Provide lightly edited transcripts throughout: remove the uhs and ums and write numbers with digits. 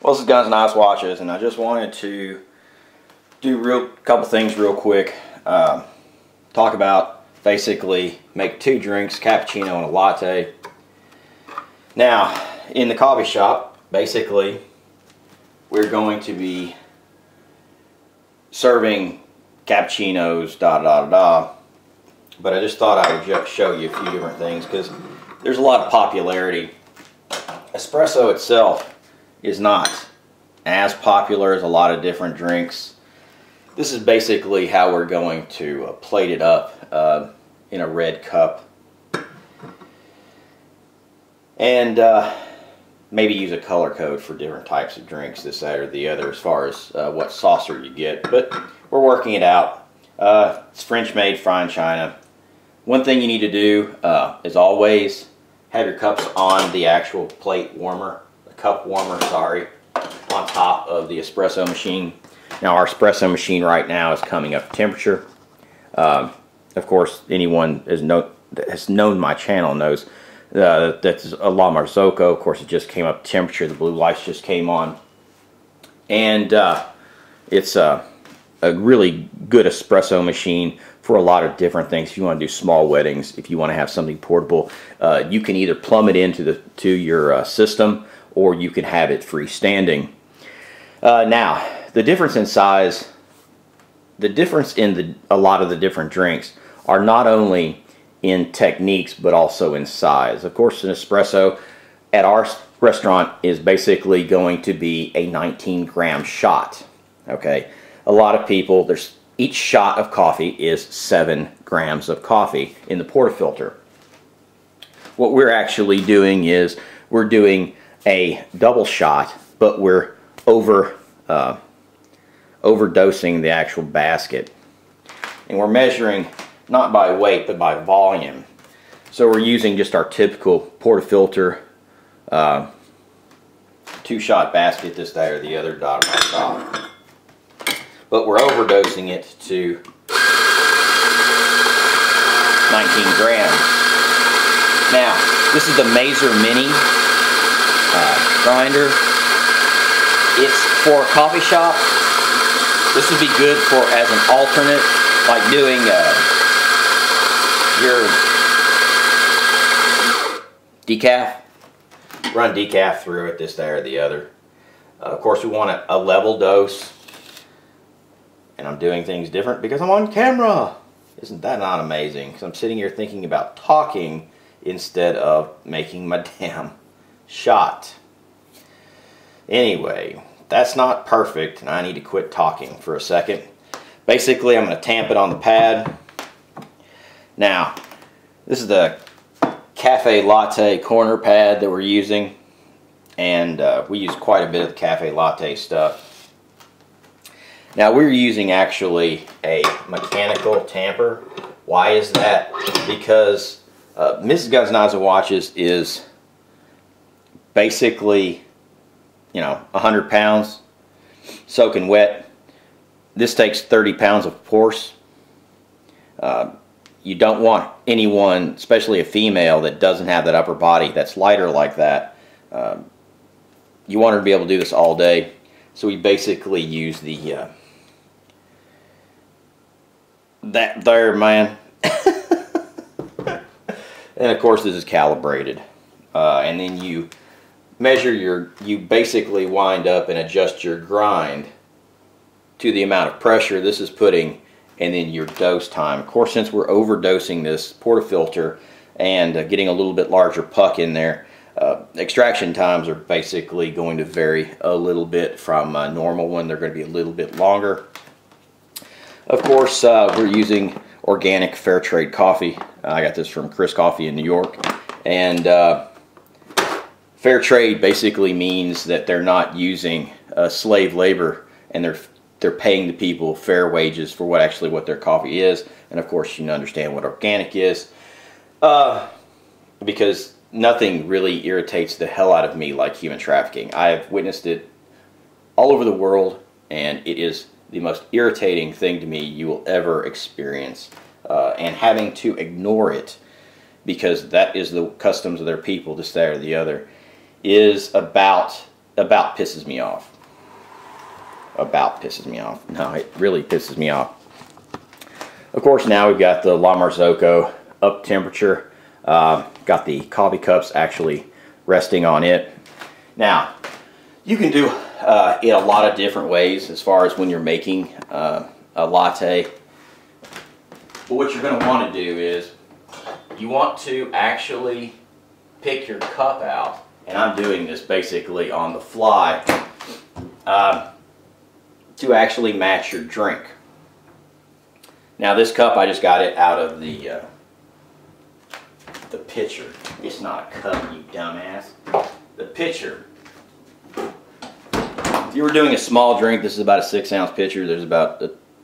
Well, this is Guns and Ice Watches, and I just wanted to do couple things real quick. Talk about basically make two drinks, cappuccino and a latte. Now, in the coffee shop, basically, we're going to be serving cappuccinos, but I just thought I would just show you a few different things because there's a lot of popularity. Espresso itself is not as popular as a lot of different drinks. This is basically how we're going to plate it up in a red cup, and maybe use a color code for different types of drinks, this, that, or the other, as far as what saucer you get. But we're working it out. It's French made, fine china. One thing you need to do is always have your cups on the actual plate warmer, the cup warmer, sorry, on top of the espresso machine. Now, our espresso machine right now is coming up temperature. Of course, anyone that has known my channel knows that's a La Marzocco. Of course, it just came up temperature. The blue lights just came on, and it's a really good espresso machine for a lot of different things. If you want to do small weddings, if you want to have something portable, you can either plumb it into your system, or you can have it freestanding. Now, the difference in size, the difference in a lot of the different drinks are not only in techniques but also in size. Of course, an espresso at our restaurant is basically going to be a 19-gram shot. Okay, a lot of people, each shot of coffee is 7 grams of coffee in the portafilter. What we're actually doing is we're doing a double shot, but we're overdosing the actual basket, and we're measuring not by weight but by volume. So we're using just our typical portafilter 2-shot basket, this, that, or the other, dot, but we're overdosing it to 19 grams. Now, this is the Mazer Mini grinder. It's for a coffee shop. This would be good for as an alternate, like doing your decaf. Run decaf through it, this, that, or the other. Of course, we want a level dose. And I'm doing things different because I'm on camera. Isn't that not amazing? Because I'm sitting here thinking about talking instead of making my damn shot. Anyway, that's not perfect, and I need to quit talking for a second. Basically, I'm going to tamp it on the pad. Now, this is the Cafe Latte corner pad that we're using, and we use quite a bit of the Cafe Latte stuff. Now, we're using actually a mechanical tamper. Why is that? Because Mrs. Guns and Ice Watches is basically, 100 pounds soaking wet. This takes 30 pounds of force. You don't want anyone, especially a female, that doesn't have that upper body that's lighter like that. You want her to be able to do this all day. So we basically use the that there, man. And of course, this is calibrated, and then you measure you basically wind up and adjust your grind to the amount of pressure this is putting, and then your dose time. Of course, since we're overdosing this portafilter and getting a little bit larger puck in there, extraction times are basically going to vary a little bit from a normal one. They're going to be a little bit longer. Of course, we're using organic fair trade coffee. I got this from Chris Coffee in New York, and fair trade basically means that they're not using slave labor, and they're paying the people fair wages for what their coffee is. And of course, you understand what organic is, because nothing really irritates the hell out of me like human trafficking. I have witnessed it all over the world, and it is the most irritating thing to me you will ever experience. And having to ignore it because that is the customs of their people, this, that, or the other, is about about pisses me off. About pisses me off. No, it really pisses me off. Of course, now we've got the La Marzocco up temperature. Got the coffee cups actually resting on it. Now, you can do it a lot of different ways as far as when you're making a latte. But what you're going to want to do is you want to actually pick your cup out, and I'm doing this basically on the fly, to actually match your drink. Now this cup, I just got it out of the pitcher. It's not a cup, you dumbass. The pitcher. If you were doing a small drink, this is about a 6-ounce pitcher. There's about,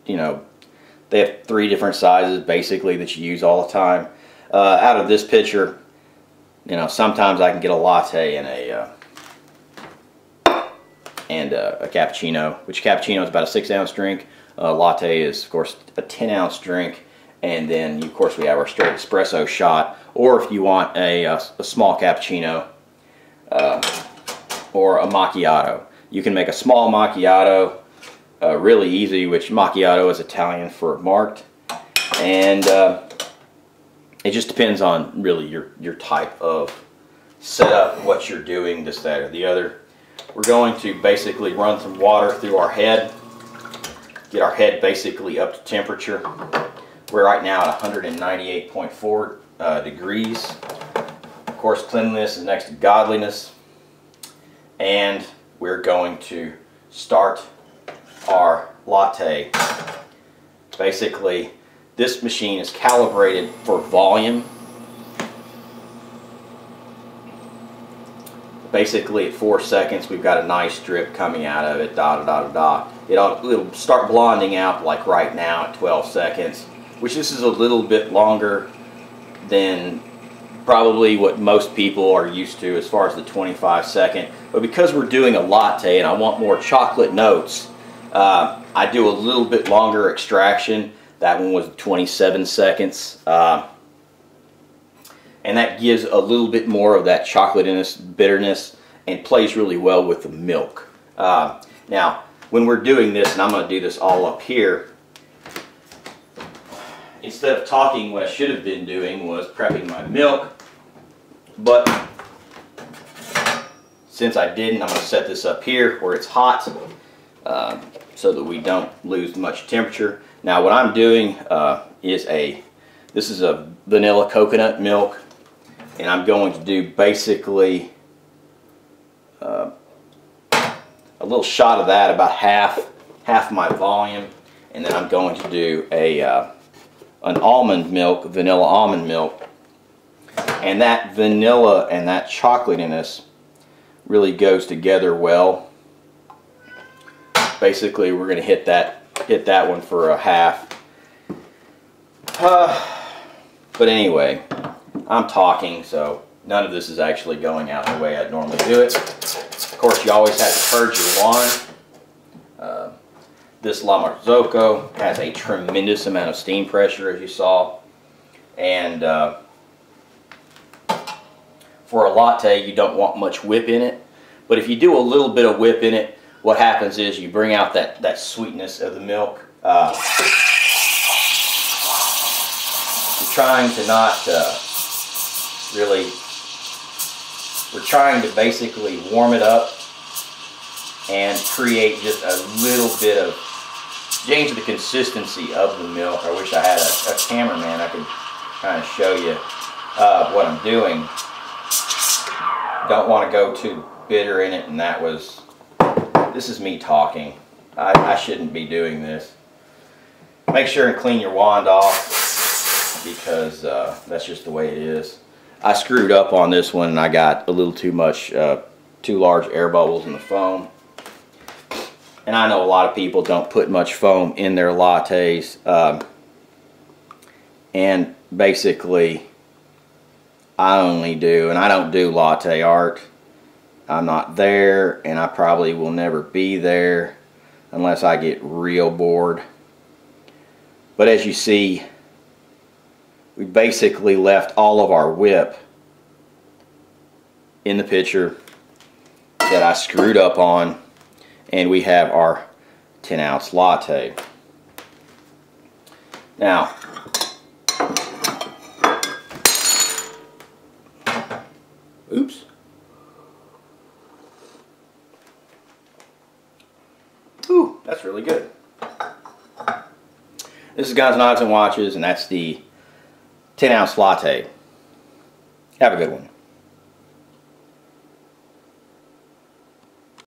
you know, they have 3 different sizes basically that you use all the time. Out of this pitcher, you know, sometimes I can get a latte and a cappuccino, which cappuccino is about a 6-ounce drink. Latte is, of course, a 10-ounce drink. And then, of course, we have our straight espresso shot. Or if you want a small cappuccino or a macchiato. You can make a small macchiato really easy, which macchiato is Italian for marked. And it just depends on really your type of setup, what you're doing, this, that, or the other. We're going to basically run some water through our head, get our head basically up to temperature. We're right now at 198.4 degrees. Of course, cleanliness is next to godliness. And we're going to start our latte. Basically, this machine is calibrated for volume. Basically, at 4 seconds, we've got a nice drip coming out of it. It'll start blonding out like right now at 12 seconds, which this is a little bit longer than probably what most people are used to as far as the 25-second. But because we're doing a latte and I want more chocolate notes, I do a little bit longer extraction. That one was 27 seconds. And that gives a little bit more of that chocolatiness, bitterness, and plays really well with the milk. Now, when we're doing this, and I'm going to do this all up here, instead of talking, what I should have been doing was prepping my milk. But since I didn't, I'm going to set this up here where it's hot so that we don't lose much temperature. Now, what I'm doing is this is a vanilla coconut milk. And I'm going to do basically a little shot of that, about half my volume, and then I'm going to do an almond milk, vanilla almond milk, and that vanilla and that chocolatiness really goes together well. Basically, we're going to hit that one for a half. But anyway, I'm talking, so none of this is actually going out the way I'd normally do it. Of course, you always have to purge your wand. This La Marzocco has a tremendous amount of steam pressure, as you saw. And for a latte, you don't want much whip in it. But if you do a little bit of whip in it, what happens is you bring out that sweetness of the milk. You're trying to not we're trying to basically warm it up and create just a little bit of, change the consistency of the milk. I wish I had a cameraman I could kind of show you what I'm doing. Don't want to go too bitter in it, and this is me talking. I shouldn't be doing this. Make sure and clean your wand off, because that's just the way it is. I screwed up on this one and I got a little too much, too large air bubbles in the foam. And I know a lot of people don't put much foam in their lattes. And basically, I only do, and I don't do latte art. I'm not there, and I probably will never be there unless I get real bored. But as you see, we basically left all of our whip in the pitcher. that I screwed up on, and we have our 10-ounce latte. Now, oops. Ooh, that's really good. This is Guns, Knives, and Watches, and that's the 10-ounce latte. Have a good one.